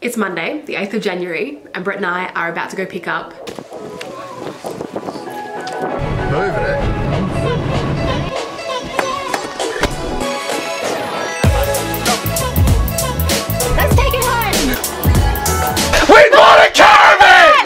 It's Monday, the 8th of January, and Brett and I are about to go pick up. Move it. Let's take it home! We bought a caravan!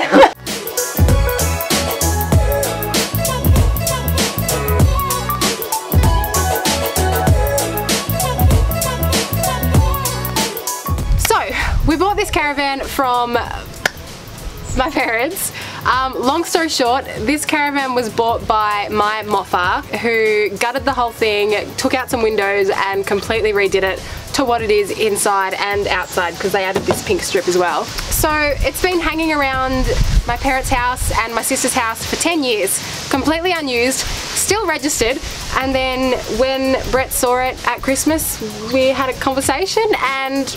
We bought this caravan from my parents. Long story short, this caravan was bought by my moffa, who gutted the whole thing, took out some windows and completely redid it to what it is inside and outside, because they added this pink strip as well. So it's been hanging around my parents' house and my sister's house for 10 years, completely unused, still registered. And then when Brett saw it at Christmas, we had a conversation and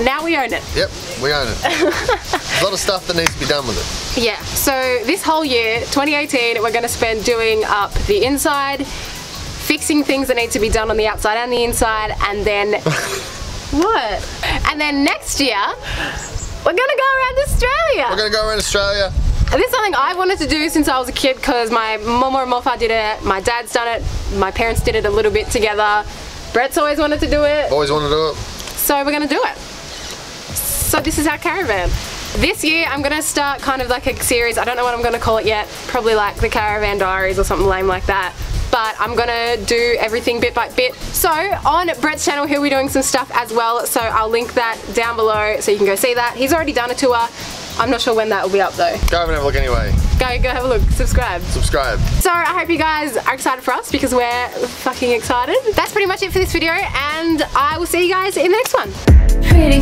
now we own it. Yep, we own it. There's a lot of stuff that needs to be done with it. Yeah, so this whole year, 2018, we're going to spend doing up the inside, fixing things that need to be done on the outside and the inside, and then... What? And then next year, we're going to go around Australia. We're going to go around Australia. This is something I wanted to do since I was a kid, because my mama and moffa did it, my dad's done it, my parents did it a little bit together. Brett's always wanted to do it. Always wanted to do it. So we're going to do it. So this is our caravan. This year I'm going to start kind of like a series, I don't know what I'm going to call it yet, probably like the Caravan Diaries or something lame like that. But I'm going to do everything bit by bit. So on Brett's channel he'll be doing some stuff as well, so I'll link that down below so you can go see that. He's already done a tour. I'm not sure when that will be up though. Go have a look anyway. Go have a look, subscribe. Subscribe. So I hope you guys are excited for us, because we're fucking excited. That's pretty much it for this video, and I will see you guys in the next one. Pretty